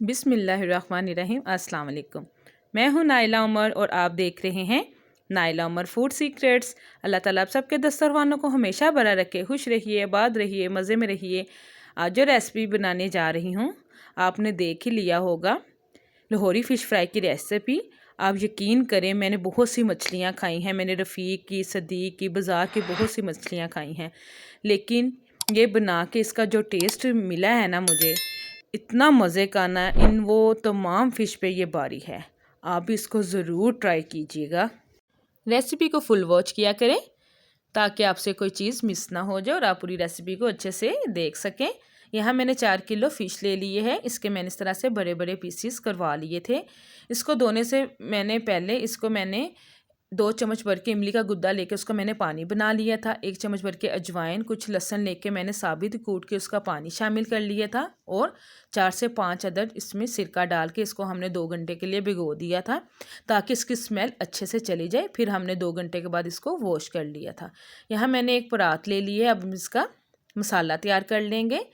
बिस्मिल्लाहिर्रहमानिर्रहीम। अस्सलाम वालेकुम। मैं हूँ नाइला उमर और आप देख रहे हैं नाइला उमर फूड सीक्रेट्स। अल्लाह ताला आप सबके दस्तरखानों को हमेशा भरा रखे, खुश रहिए, आबाद रहिए, मज़े में रहिए। आज जो रेसिपी बनाने जा रही हूँ आपने देख ही लिया होगा, लाहौरी फ़िश फ्राई की रेसिपी। आप यकीन करें मैंने बहुत सी मछलियाँ खाई हैं, मैंने रफ़ीक की, सदीक की, बाज़ार की बहुत सी मछलियाँ खाई हैं, लेकिन ये बना के इसका जो टेस्ट मिला है ना मुझे, इतना मज़े का ना इन वो तमाम फ़िश पे ये बारी है। आप भी इसको ज़रूर ट्राई कीजिएगा। रेसिपी को फुल वॉच किया करें ताकि आपसे कोई चीज़ मिस ना हो जाए और आप पूरी रेसिपी को अच्छे से देख सकें। यहाँ मैंने 4 किलो फ़िश ले लिए है। इसके मैंने इस तरह से बड़े बड़े पीसीस करवा लिए थे। इसको धोने से पहले इसको मैंने 2 चम्मच भर के इमली का गुद्दा लेके उसका मैंने पानी बना लिया था। 1 चम्मच भर के अजवाइन, कुछ लहसुन लेके मैंने साबित कूट के उसका पानी शामिल कर लिया था और 4 से 5 अदद इसमें सिरका डाल के इसको हमने 2 घंटे के लिए भिगो दिया था ताकि इसकी स्मेल अच्छे से चली जाए। फिर हमने 2 घंटे के बाद इसको वॉश कर लिया था। यहाँ मैंने एक परात ले ली है। अब हम इसका मसाला तैयार कर लेंगे।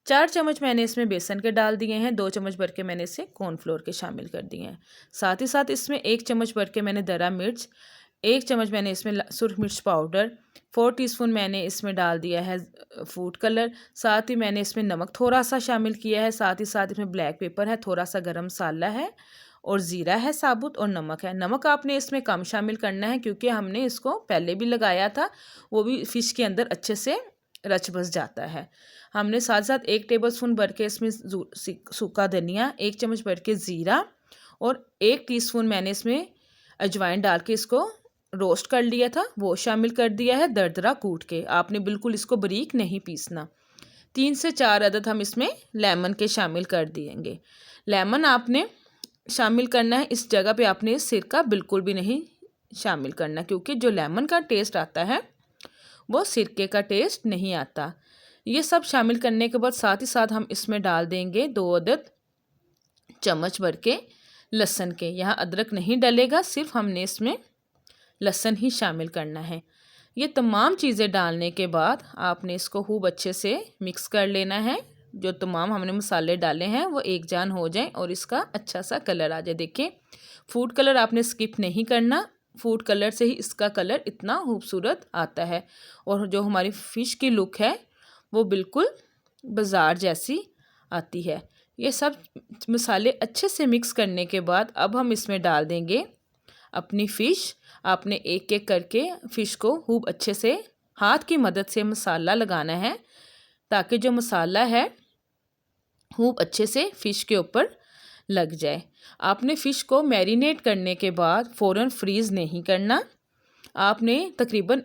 4 चम्मच मैंने इसमें बेसन के डाल दिए हैं। 2 चम्मच भर के मैंने इसे कॉर्नफ्लोर के शामिल कर दिए हैं। साथ ही साथ इसमें 1 चम्मच भर के मैंने दरा मिर्च, 1 चम्मच मैंने इसमें सुरख मिर्च पाउडर, 4 टीस्पून मैंने इसमें डाल दिया है फूड कलर। साथ ही मैंने इसमें नमक थोड़ा सा शामिल किया है। साथ ही साथ इसमें ब्लैक पेपर है, थोड़ा सा गरम मसाला है और ज़ीरा है साबुत और नमक है। नमक आपने इसमें कम शामिल करना है क्योंकि हमने इसको पहले भी लगाया था, वो भी फ़िश के अंदर अच्छे से रच बस जाता है। हमने साथ साथ 1 टेबलस्पून भर के इसमें सूखा धनिया, 1 चम्मच भर के ज़ीरा और 1 टीस्पून मैंने इसमें अजवाइन डाल के इसको रोस्ट कर लिया था, वो शामिल कर दिया है दरदरा कूट के। आपने बिल्कुल इसको बारीक नहीं पीसना। 3 से 4 अदद हम इसमें लेमन के शामिल कर देंगे। लेमन आपने शामिल करना है, इस जगह पे आपने सिरका बिल्कुल भी नहीं शामिल करना क्योंकि जो लेमन का टेस्ट आता है वो सिरके का टेस्ट नहीं आता। ये सब शामिल करने के बाद साथ ही साथ हम इसमें डाल देंगे 2 अदद चम्मच भर के लहसुन के। यहाँ अदरक नहीं डलेगा, सिर्फ हमने इसमें लहसुन ही शामिल करना है। ये तमाम चीज़ें डालने के बाद आपने इसको खूब अच्छे से मिक्स कर लेना है। जो तमाम हमने मसाले डाले हैं वो एक जान हो जाएं और इसका अच्छा सा कलर आ जाए। देखिए फूड कलर आपने स्किप नहीं करना, फूड कलर से ही इसका कलर इतना खूबसूरत आता है और जो हमारी फ़िश की लुक है वो बिल्कुल बाज़ार जैसी आती है। ये सब मसाले अच्छे से मिक्स करने के बाद अब हम इसमें डाल देंगे अपनी फ़िश। आपने एक एक करके फ़िश को खूब अच्छे से हाथ की मदद से मसाला लगाना है ताकि जो मसाला है खूब अच्छे से फ़िश के ऊपर लग जाए। आपने फ़िश को मैरिनेट करने के बाद फ़ौरन फ्रीज़ नहीं करना। आपने तकरीबन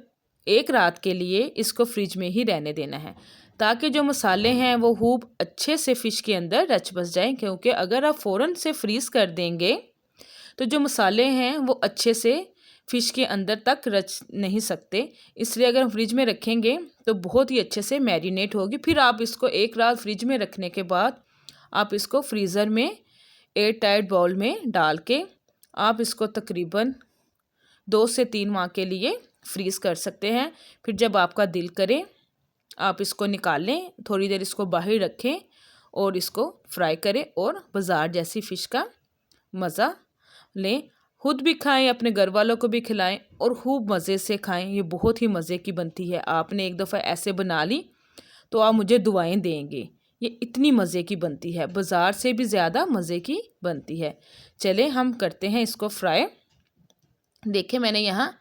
1 रात के लिए इसको फ्रिज में ही रहने देना है ताकि जो मसाले हैं वो खूब अच्छे से फ़िश के अंदर रच बस जाएँ, क्योंकि अगर आप फ़ौरन से फ्रीज़ कर देंगे तो जो मसाले हैं वो अच्छे से फ़िश के अंदर तक रच नहीं सकते। इसलिए अगर हम फ्रिज में रखेंगे तो बहुत ही अच्छे से मैरिनेट होगी। फिर आप इसको 1 रात फ्रिज में रखने के बाद आप इसको फ्रीज़र में एयर टाइट बाउल में डाल के आप इसको तकरीबन 2 से 3 माह के लिए फ्रीज़ कर सकते हैं। फिर जब आपका दिल करे आप इसको निकालें, थोड़ी देर इसको बाहर रखें और इसको फ्राई करें और बाज़ार जैसी फ़िश का मज़ा लें। खुद भी खाएं, अपने घर वालों को भी खिलाएं और खूब मज़े से खाएं। ये बहुत ही मज़े की बनती है। आपने एक दफ़ा ऐसे बना ली तो आप मुझे दुआएं देंगे। ये इतनी मज़े की बनती है, बाज़ार से भी ज़्यादा मज़े की बनती है। चलें हम करते हैं इसको फ्राई। देखिए मैंने यहाँ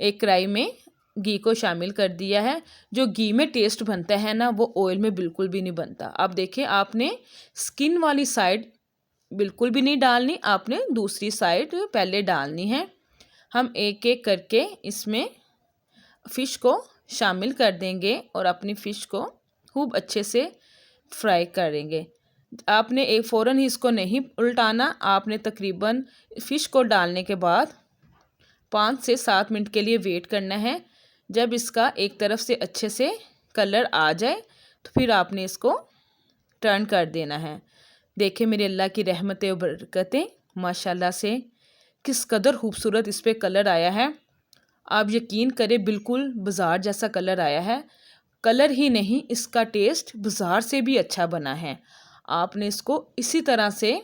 एक कढ़ाई में घी को शामिल कर दिया है। जो घी में टेस्ट बनता है ना वो ऑयल में बिल्कुल भी नहीं बनता। अब देखिए आपने स्किन वाली साइड बिल्कुल भी नहीं डालनी, आपने दूसरी साइड पहले डालनी है। हम एक एक करके इसमें फ़िश को शामिल कर देंगे और अपनी फ़िश को खूब अच्छे से फ्राई करेंगे। आपने एक फ़ौरन ही इसको नहीं उल्टाना। आपने तकरीबन फ़िश को डालने के बाद 5 से 7 मिनट के लिए वेट करना है। जब इसका एक तरफ से अच्छे से कलर आ जाए तो फिर आपने इसको टर्न कर देना है। देखिए मेरे अल्लाह की रहमतें और बरकतें माशाल्लाह से किस कदर खूबसूरत इस पे कलर आया है। आप यकीन करें बिल्कुल बाज़ार जैसा कलर आया है। कलर ही नहीं, इसका टेस्ट बाज़ार से भी अच्छा बना है। आपने इसको इसी तरह से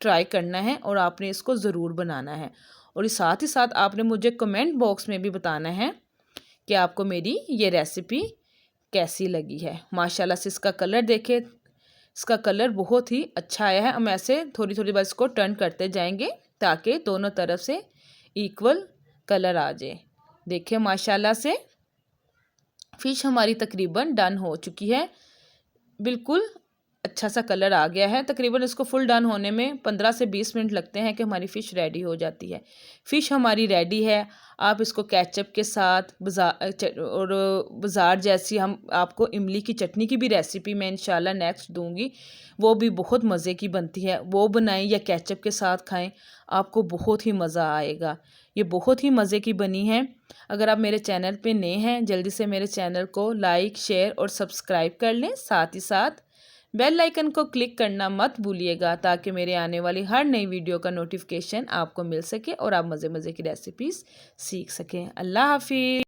ट्राई करना है और आपने इसको ज़रूर बनाना है। और साथ ही साथ आपने मुझे कमेंट बॉक्स में भी बताना है कि आपको मेरी ये रेसिपी कैसी लगी है। माशाल्लाह से इसका कलर देखें, इसका कलर बहुत ही अच्छा आया है। हम ऐसे थोड़ी थोड़ी बार इसको टर्न करते जाएंगे ताकि दोनों तरफ से इक्वल कलर आ जाए। देखिए माशाल्लाह से फ़िश हमारी तकरीबन डन हो चुकी है, बिल्कुल अच्छा सा कलर आ गया है। तकरीबन इसको फुल डन होने में 15 से 20 मिनट लगते हैं कि हमारी फ़िश रेडी हो जाती है। फ़िश हमारी रेडी है। आप इसको केचप के साथ बाज़ार जैसी हम आपको इमली की चटनी की भी रेसिपी मैं इंशाल्लाह नेक्स्ट दूंगी, वो भी बहुत मज़े की बनती है। वो बनाएं या केचप के साथ खाएं, आपको बहुत ही मज़ा आएगा। ये बहुत ही मज़े की बनी है। अगर आप मेरे चैनल पे नए हैं, जल्दी से मेरे चैनल को लाइक, शेयर और सब्सक्राइब कर लें। साथ ही साथ बेल आइकन को क्लिक करना मत भूलिएगा ताकि मेरे आने वाली हर नई वीडियो का नोटिफिकेशन आपको मिल सके और आप मज़े मज़े की रेसिपीज़ सीख सकें। अल्लाह हाफिज़।